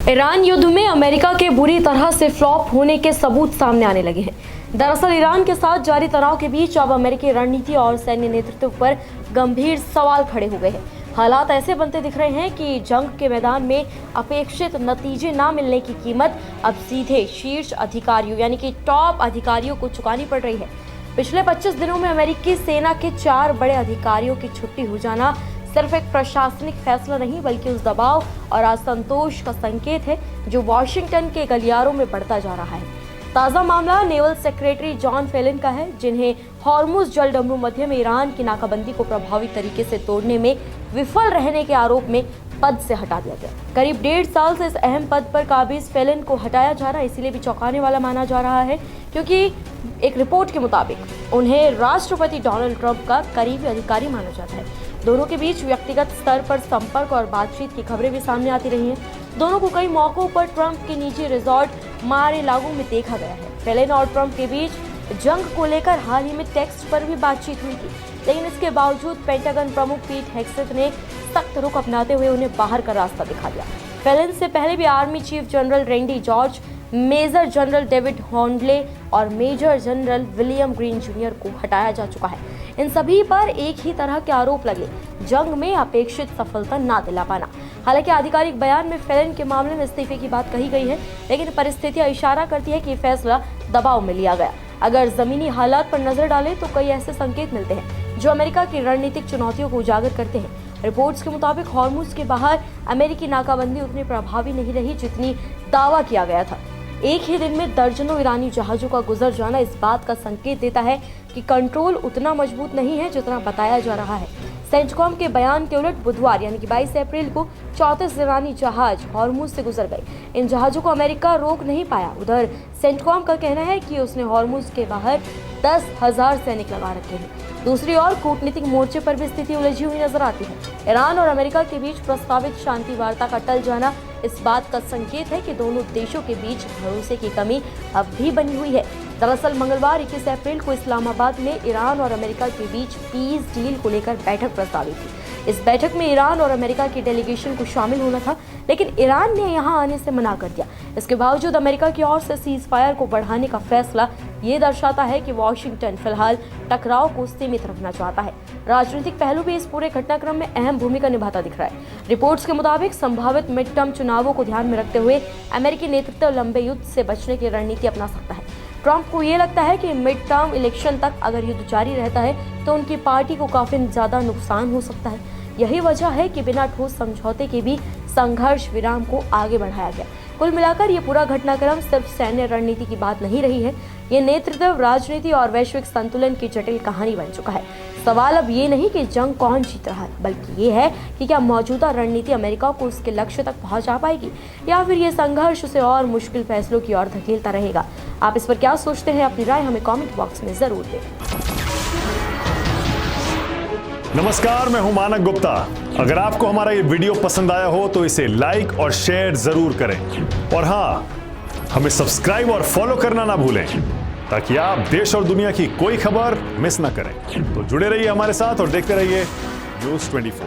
Iran युद्ध में America के बुरी तरह से फ्लॉप होने के सबूत सामने आने लगे हैं। दरअसल ईरान के साथ जारी तनाव के बीच अब अमेरिकी रणनीति और सैन्य नेतृत्व पर गंभीर सवाल खड़े हो गए हैं। हालात ऐसे बनते दिख रहे हैं कि जंग के मैदान में अपेक्षित नतीजे न मिलने की कीमत अब सीधे शीर्ष अधिकारियों यानी कि टॉप अधिकारियों को चुकानी पड़ रही है। पिछले 25 दिनों में अमेरिकी सेना के 4 बड़े अधिकारियों की छुट्टी हो जाना सिर्फ एक प्रशासनिक फैसला नहीं बल्कि उस दबाव और असंतोष का संकेत है जो वॉशिंगटन के गलियारों में बढ़ता जा रहा है। ताज़ा मामला नेवल सेक्रेटरी जॉन फेलिन का है, जिन्हें हॉर्मुज जलडमरू मध्य में ईरान की नाकाबंदी को प्रभावी तरीके से तोड़ने में विफल रहने के आरोप में पद से हटा दिया गया। करीब 1.5 साल से इस अहम पद पर काबिज फेलिन को हटाया जा रहा है, इसीलिए भी चौंकाने वाला माना जा रहा है क्योंकि एक रिपोर्ट के मुताबिक उन्हें राष्ट्रपति डोनाल्ड ट्रंप का करीबी अधिकारी माना जाता है। दोनों के बीच व्यक्तिगत स्तर पर संपर्क और बातचीत की खबरें भी सामने आती रही हैं। दोनों को कई मौकों पर ट्रंप के निजी रिजॉर्ट मार-ए-लागो में देखा गया है। फेलिन और ट्रंप के बीच जंग को लेकर हाल ही में टेक्स्ट पर भी बातचीत हुई थी, लेकिन इसके बावजूद पेंटागन प्रमुख पीट हेगसेथ ने सख्त रुख अपनाते हुए उन्हें बाहर का रास्ता दिखा दिया। फेलिन से पहले भी army chief general Randy George, major general David Hornley और major general William Green junior को हटाया जा चुका है। इन सभी पर एक ही तरह के आरोप लगे, जंग में अपेक्षित सफलता ना दिला पाना। हालांकि आधिकारिक बयान में फेलिन के मामले में इस्तीफे की बात कही गई है, लेकिन परिस्थितियां इशारा करती है कि फैसला दबाव में लिया गया। अगर जमीनी हालात पर नजर डालें तो कई ऐसे संकेत मिलते हैं जो अमेरिका की रणनीतिक चुनौतियों को उजागर करते हैं। रिपोर्ट्स के मुताबिक हॉर्मुज के बाहर अमेरिकी नाकाबंदी उतनी प्रभावी नहीं रही जितनी दावा किया गया था। एक ही दिन में दर्जनों ईरानी जहाजों का गुजर जाना इस बात का संकेत देता है कि कंट्रोल उतना मजबूत नहीं है जितना बताया जा रहा है। सेंटकॉम के बयान के उलट बुधवार यानी कि 22 अप्रैल को 34 ईरानी जहाज हॉर्मुज से गुजर गए। इन जहाजों को अमेरिका रोक नहीं पाया। उधर सेंटकॉम का कहना है कि उसने हॉर्मुज के बाहर 10,000 सैनिक लगा रखे हैं। दूसरी ओर कूटनीतिक मोर्चे पर भी स्थिति उलझी हुई नजर आती है। ईरान और अमेरिका के बीच प्रस्तावित शांति वार्ता का टल जाना इस बात का संकेत है कि दोनों देशों के बीच भरोसे की कमी अब भी बनी हुई है। दरअसल मंगलवार 21 अप्रैल को इस्लामाबाद में ईरान और अमेरिका के बीच पीस डील को लेकर बैठक प्रस्तावित थी। इस बैठक में ईरान और अमेरिका की डेलीगेशन को शामिल होना था, लेकिन ईरान ने यहां आने से मना कर दिया। इसके बावजूद अमेरिका की ओर से सीज फायर को बढ़ाने का फैसला ये दर्शाता है कि वॉशिंगटन फिलहाल टकराव को सीमित रखना चाहता है। राजनीतिक पहलू भी इस पूरे घटनाक्रम में अहम भूमिका निभाता दिख रहा है। रिपोर्ट्स के मुताबिक संभावित मिड टर्म चुनावों को ध्यान में रखते हुए अमेरिकी नेतृत्व लंबे युद्ध से बचने की रणनीति अपना सकता है। ट्रंप को ये लगता है कि मिड टर्म इलेक्शन तक अगर युद्ध जारी रहता है तो उनकी पार्टी को काफी ज्यादा नुकसान हो सकता है। यही वजह है कि बिना ठोस समझौते के भी संघर्ष विराम को आगे बढ़ाया गया। कुल मिलाकर ये पूरा घटनाक्रम सिर्फ सैन्य रणनीति की बात नहीं रही है, ये नेतृत्व, राजनीति और वैश्विक संतुलन की जटिल कहानी बन चुका है। सवाल अब ये नहीं कि जंग कौन जीत रहा है, बल्कि ये है कि क्या मौजूदा रणनीति अमेरिका को उसके लक्ष्य तक पहुंचा पाएगी या फिर ये संघर्ष उसे और मुश्किल फैसलों की ओर धकेलता रहेगा। आप इस पर क्या सोचते हैं? अपनी राय हमें कमेंट बॉक्स में जरूर दें। नमस्कार, मैं हूं मानक गुप्ता। अगर आपको हमारा ये वीडियो पसंद आया हो तो इसे लाइक और शेयर जरूर करें, और हाँ, हमें सब्सक्राइब और फॉलो करना ना भूलें ताकि आप देश और दुनिया की कोई खबर मिस ना करें। तो जुड़े रहिए हमारे साथ और देखते रहिए न्यूज़ 24।